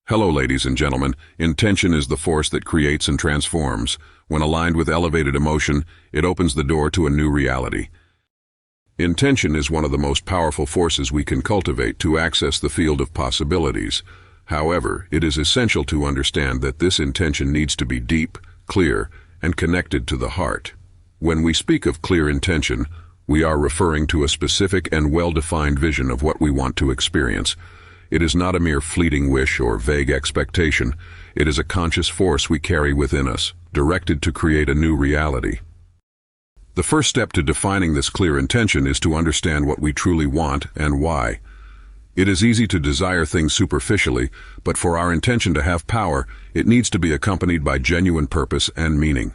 Hello, ladies and gentlemen. Intention is the force that creates and transforms. When aligned with elevated emotion, it opens the door to a new reality. Intention is one of the most powerful forces we can cultivate to access the field of possibilities. However, it is essential to understand that this intention needs to be deep, clear, and connected to the heart. When we speak of clear intention, we are referring to a specific and well-defined vision of what we want to experience. It is not a mere fleeting wish or vague expectation. It is a conscious force we carry within us, directed to create a new reality. The first step to defining this clear intention is to understand what we truly want and why. It is easy to desire things superficially, but for our intention to have power, it needs to be accompanied by genuine purpose and meaning.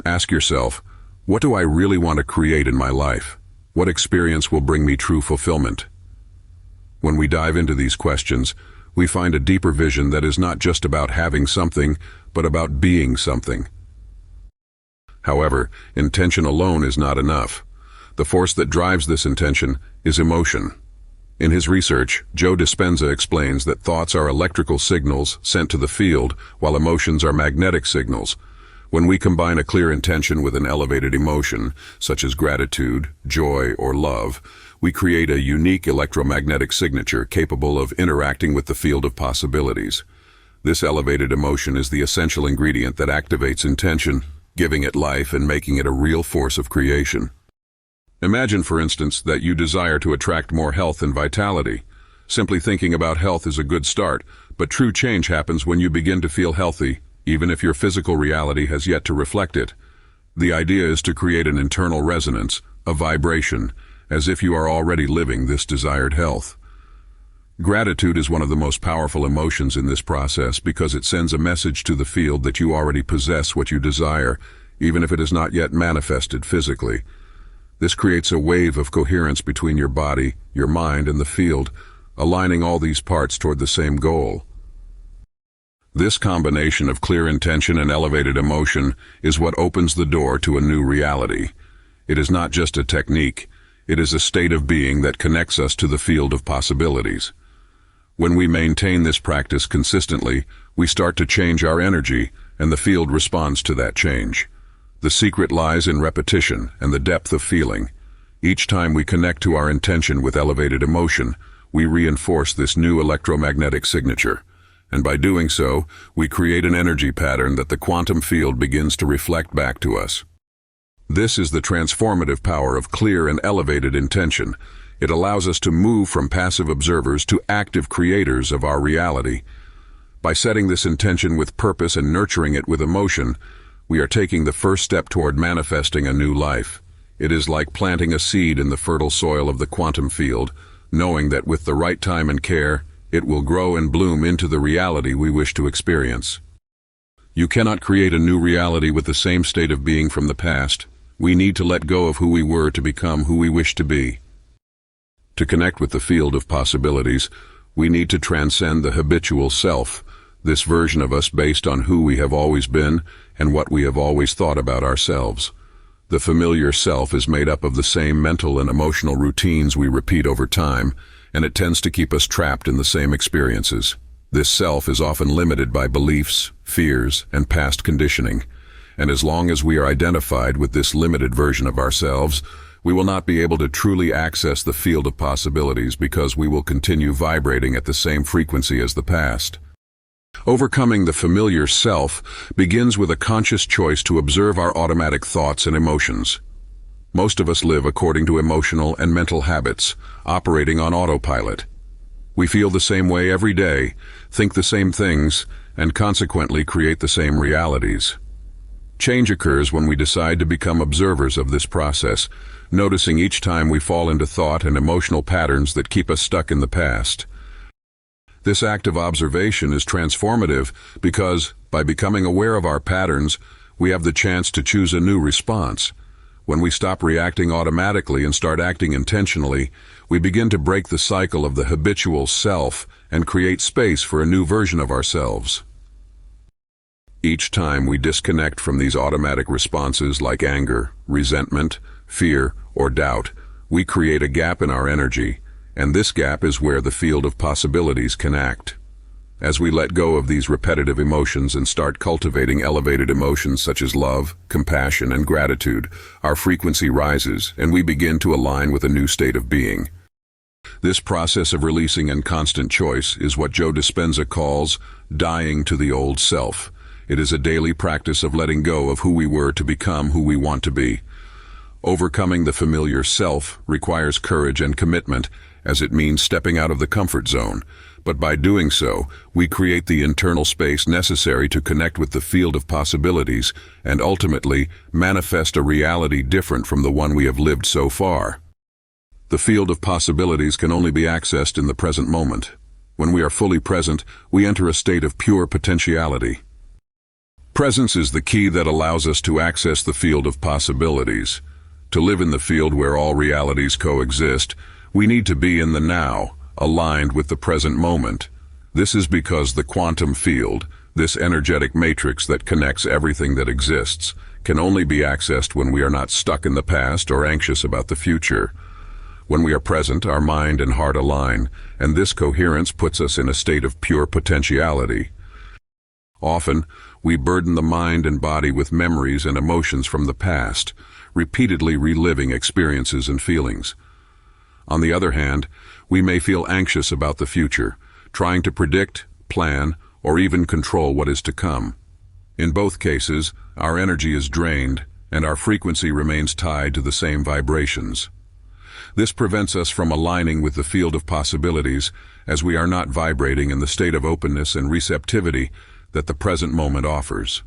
Ask yourself, what do I really want to create in my life? What experience will bring me true fulfillment? When we dive into these questions, we find a deeper vision that is not just about having something, but about being something. However, intention alone is not enough. The force that drives this intention is emotion. In his research, Dispenza explains that thoughts are electrical signals sent to the field, while emotions are magnetic signals. When we combine a clear intention with an elevated emotion, such as gratitude, joy, or love, we create a unique electromagnetic signature capable of interacting with the field of possibilities. This elevated emotion is the essential ingredient that activates intention, giving it life and making it a real force of creation. Imagine, for instance, that you desire to attract more health and vitality. Simply thinking about health is a good start, but true change happens when you begin to feel healthy, even if your physical reality has yet to reflect it. The idea is to create an internal resonance, a vibration, as if you are already living this desired health. Gratitude is one of the most powerful emotions in this process because it sends a message to the field that you already possess what you desire, even if it is not yet manifested physically. This creates a wave of coherence between your body, your mind, and the field, aligning all these parts toward the same goal. This combination of clear intention and elevated emotion is what opens the door to a new reality. It is not just a technique, it is a state of being that connects us to the field of possibilities. When we maintain this practice consistently, we start to change our energy, and the field responds to that change. The secret lies in repetition and the depth of feeling. Each time we connect to our intention with elevated emotion, we reinforce this new electromagnetic signature. And by doing so, we create an energy pattern that the quantum field begins to reflect back to us. This is the transformative power of clear and elevated intention. It allows us to move from passive observers to active creators of our reality. By setting this intention with purpose and nurturing it with emotion, we are taking the first step toward manifesting a new life. It is like planting a seed in the fertile soil of the quantum field, knowing that with the right time and care, it will grow and bloom into the reality we wish to experience. You cannot create a new reality with the same state of being from the past. We need to let go of who we were to become who we wish to be. To connect with the field of possibilities, we need to transcend the habitual self, this version of us based on who we have always been and what we have always thought about ourselves. The familiar self is made up of the same mental and emotional routines we repeat over time, and it tends to keep us trapped in the same experiences. This self is often limited by beliefs, fears, and past conditioning. And as long as we are identified with this limited version of ourselves, we will not be able to truly access the field of possibilities because we will continue vibrating at the same frequency as the past. Overcoming the familiar self begins with a conscious choice to observe our automatic thoughts and emotions. Most of us live according to emotional and mental habits, operating on autopilot. We feel the same way every day, think the same things, and consequently create the same realities. Change occurs when we decide to become observers of this process, noticing each time we fall into thought and emotional patterns that keep us stuck in the past. This act of observation is transformative because, by becoming aware of our patterns, we have the chance to choose a new response. When we stop reacting automatically and start acting intentionally, we begin to break the cycle of the habitual self and create space for a new version of ourselves. Each time we disconnect from these automatic responses like anger, resentment, fear, or doubt, we create a gap in our energy, and this gap is where the field of possibilities can act. As we let go of these repetitive emotions and start cultivating elevated emotions such as love, compassion, and gratitude, our frequency rises and we begin to align with a new state of being. This process of releasing and constant choice is what Joe Dispenza calls dying to the old self. It is a daily practice of letting go of who we were to become who we want to be. Overcoming the familiar self requires courage and commitment, as it means stepping out of the comfort zone. But by doing so, we create the internal space necessary to connect with the field of possibilities and ultimately manifest a reality different from the one we have lived so far. The field of possibilities can only be accessed in the present moment. When we are fully present, we enter a state of pure potentiality. Presence is the key that allows us to access the field of possibilities. To live in the field where all realities coexist, we need to be in the now, aligned with the present moment. This is because the quantum field, this energetic matrix that connects everything that exists, can only be accessed when we are not stuck in the past or anxious about the future. When we are present, our mind and heart align, and this coherence puts us in a state of pure potentiality. Often, we burden the mind and body with memories and emotions from the past, repeatedly reliving experiences and feelings. On the other hand, we may feel anxious about the future, trying to predict, plan, or even control what is to come. In both cases, our energy is drained, and our frequency remains tied to the same vibrations. This prevents us from aligning with the field of possibilities, as we are not vibrating in the state of openness and receptivity that the present moment offers.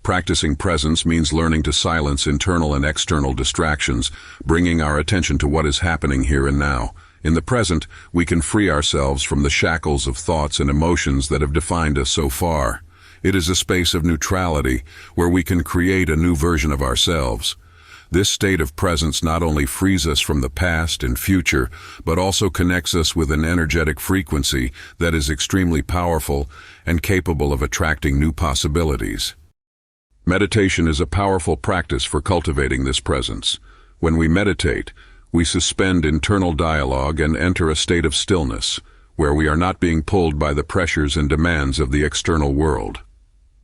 Practicing presence means learning to silence internal and external distractions, bringing our attention to what is happening here and now. In the present, we can free ourselves from the shackles of thoughts and emotions that have defined us so far. It is a space of neutrality, where we can create a new version of ourselves. This state of presence not only frees us from the past and future, but also connects us with an energetic frequency that is extremely powerful and capable of attracting new possibilities. Meditation is a powerful practice for cultivating this presence. When we meditate, we suspend internal dialogue and enter a state of stillness, where we are not being pulled by the pressures and demands of the external world.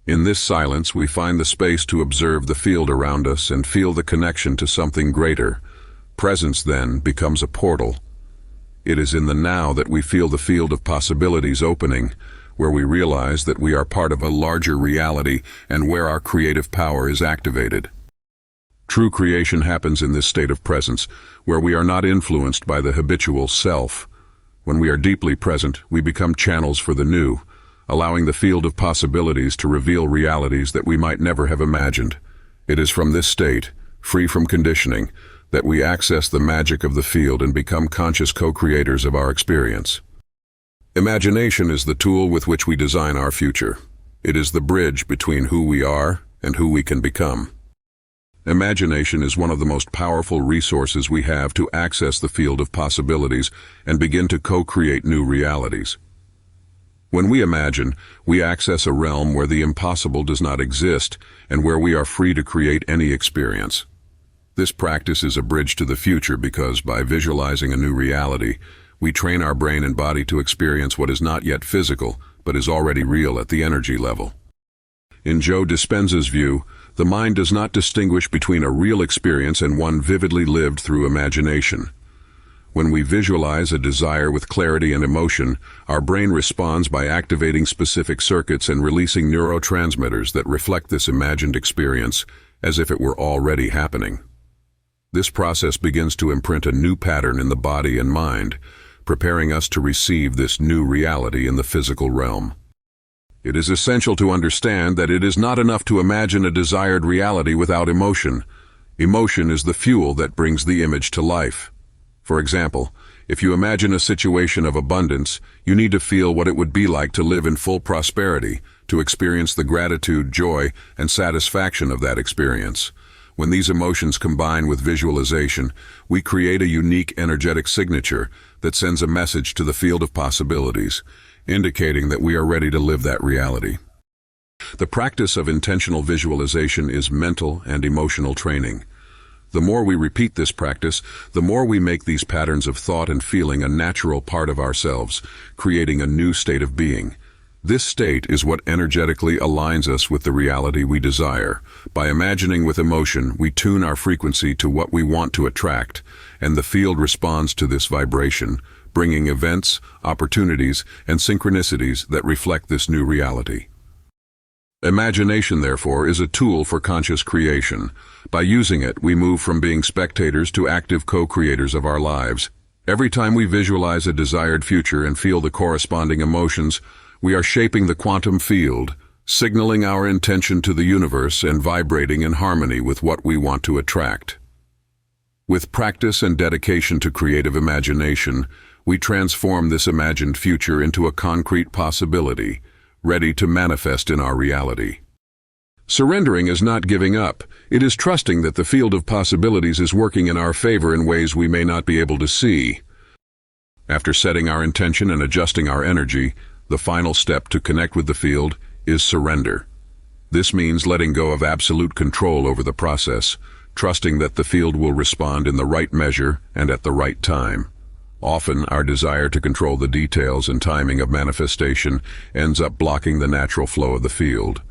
In this silence, we find the space to observe the field around us and feel the connection to something greater. Presence, then, becomes a portal. It is in the now that we feel the field of possibilities opening, where we realize that we are part of a larger reality and where our creative power is activated. True creation happens in this state of presence, where we are not influenced by the habitual self. When we are deeply present, we become channels for the new, allowing the field of possibilities to reveal realities that we might never have imagined. It is from this state, free from conditioning, that we access the magic of the field and become conscious co-creators of our experience. Imagination is the tool with which we design our future. It is the bridge between who we are and who we can become. Imagination is one of the most powerful resources we have to access the field of possibilities and begin to co-create new realities. When we imagine, we access a realm where the impossible does not exist and where we are free to create any experience. This practice is a bridge to the future because by visualizing a new reality, we train our brain and body to experience what is not yet physical, but is already real at the energy level. In Joe Dispenza's view, the mind does not distinguish between a real experience and one vividly lived through imagination. When we visualize a desire with clarity and emotion, our brain responds by activating specific circuits and releasing neurotransmitters that reflect this imagined experience as if it were already happening. This process begins to imprint a new pattern in the body and mind, preparing us to receive this new reality in the physical realm. It is essential to understand that it is not enough to imagine a desired reality without emotion. Emotion is the fuel that brings the image to life. For example, if you imagine a situation of abundance, you need to feel what it would be like to live in full prosperity, to experience the gratitude, joy, and satisfaction of that experience. When these emotions combine with visualization, we create a unique energetic signature that sends a message to the field of possibilities, indicating that we are ready to live that reality. The practice of intentional visualization is mental and emotional training. The more we repeat this practice, the more we make these patterns of thought and feeling a natural part of ourselves, creating a new state of being. This state is what energetically aligns us with the reality we desire. By imagining with emotion, we tune our frequency to what we want to attract, and the field responds to this vibration, bringing events, opportunities, and synchronicities that reflect this new reality. Imagination, therefore, is a tool for conscious creation. By using it, we move from being spectators to active co-creators of our lives. Every time we visualize a desired future and feel the corresponding emotions, we are shaping the quantum field, signaling our intention to the universe and vibrating in harmony with what we want to attract. With practice and dedication to creative imagination, we transform this imagined future into a concrete possibility, ready to manifest in our reality. Surrendering is not giving up. It is trusting that the field of possibilities is working in our favor in ways we may not be able to see. After setting our intention and adjusting our energy, the final step to connect with the field is surrender. This means letting go of absolute control over the process, trusting that the field will respond in the right measure and at the right time. Often, our desire to control the details and timing of manifestation ends up blocking the natural flow of the field.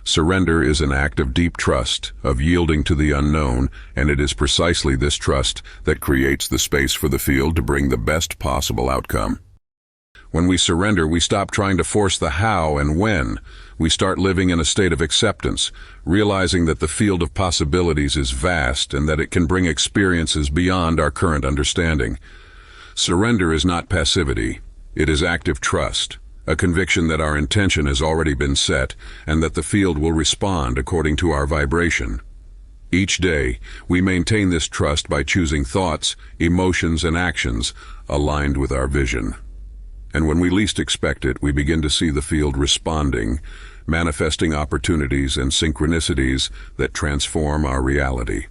Surrender is an act of deep trust, of yielding to the unknown, and it is precisely this trust that creates the space for the field to bring the best possible outcome. When we surrender, we stop trying to force the how and when. We start living in a state of acceptance, realizing that the field of possibilities is vast and that it can bring experiences beyond our current understanding. Surrender is not passivity. It is active trust, a conviction that our intention has already been set and that the field will respond according to our vibration. Each day, we maintain this trust by choosing thoughts, emotions, and actions aligned with our vision. And when we least expect it, we begin to see the field responding, manifesting opportunities and synchronicities that transform our reality.